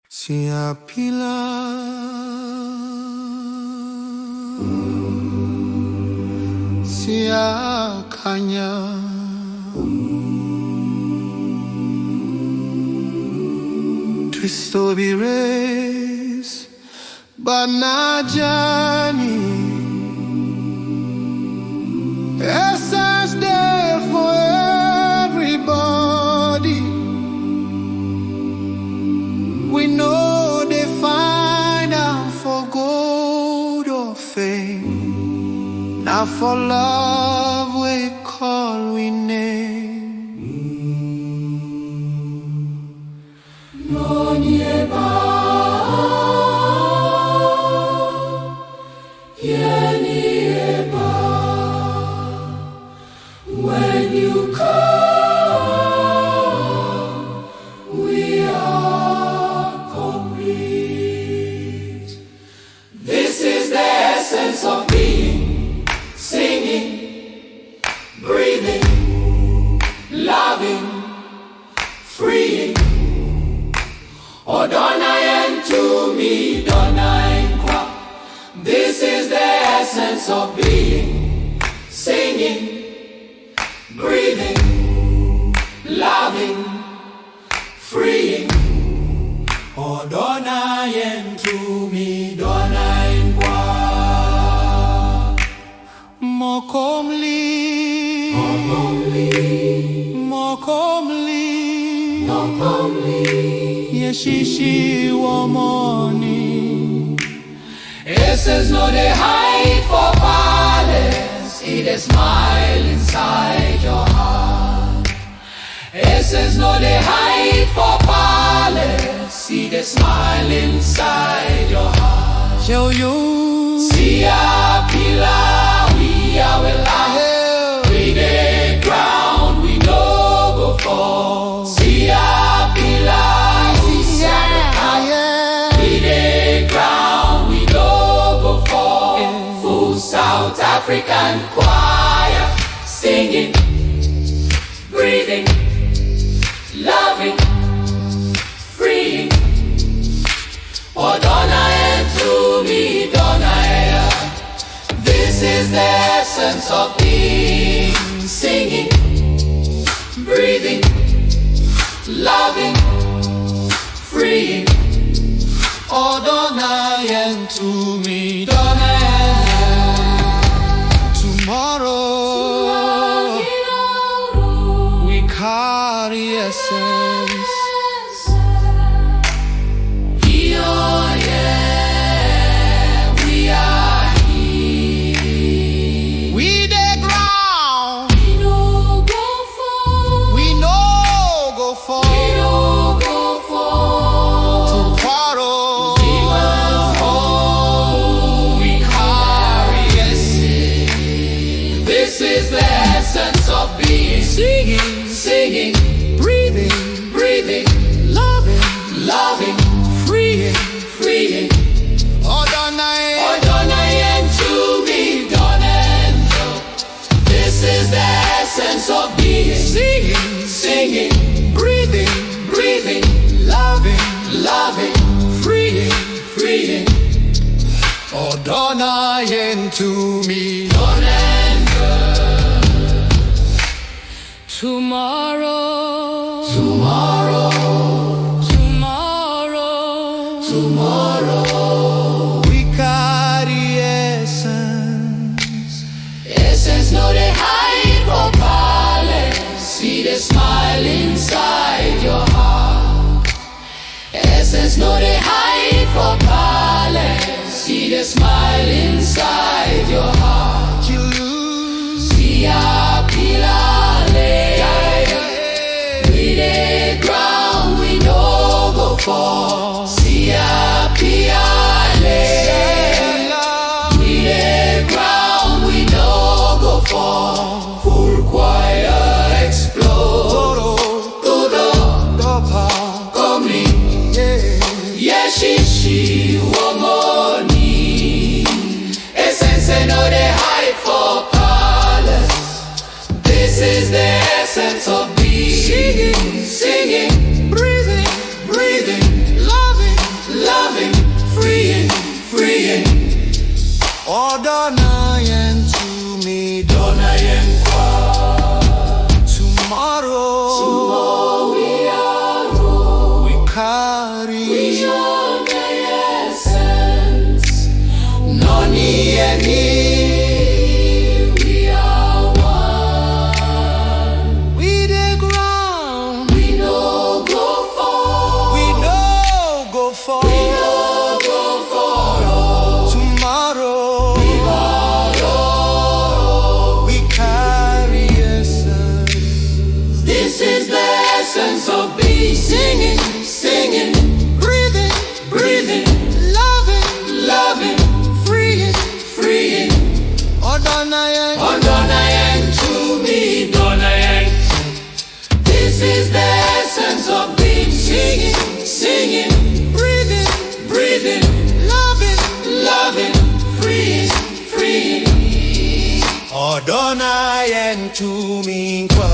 Siapila Siakanya Twisto bires Banajani Essence there for everybody. We know they find out for gold or fame. Now for love we call we name. When you come, we are complete. This is the essence of being, singing, breathing, loving, freeing. Odona and tumi, dona nkwa. This is the essence of being, singing, breathing, loving, freeing. Odona tumi, dona nkwa. Mokomli Shishi womoni. Essence no they hide for palace, it is smile inside your heart. Essence no they hide for palace, it is smile inside your heart. Show you See a pillar, we are well out. We the ground, we no go fall. See a pillar. South African choir, singing, breathing, loving, freeing. Odona and tumi, dona. This is the essence of being, singing, breathing, loving, freeing. Odona and tumi, dona. Tomorrow we carry essence. We are here. We the ground. We no go fall. We no go fall. We no go fall. Tomorrow we carry essence. This is the essence of being, singing, singing, breathing, breathing, loving, loving, freeing. freeing. Odona Odona and tumi, dona. This is the essence of being, singing, singing, breathing, breathing, loving, loving, freeing. freeing. Odona and tumi. Tomorrow, Tomorrow we carry essence. essence no they hide for palace. See the smile inside your heart. Essence no they hide for palace. See the smile inside your heart. You lose. See a pilale. We the ground, we no go fall. See a pilale. We the ground, we no go fall. Full choir explode. Todo, komli. Yeah, shishi, womoni. Essence no they hide for palace. This is the essence of being, singing, Breathing, breathing, loving, kari. Yona essence. Noni and me, we are one. We the ground, We no go far. we no go for We no go far. tomorrow. Tomorrow. We carry essence, This is the essence of being. Singing, singing, breathing, breathing, loving, loving, freeing. freeing. Odonayen, Untitled to me, Untitled. This is the essence of being. Singing, singing, breathing, breathing, loving. loving, freeing, freeing. Odonayen to me nkwa.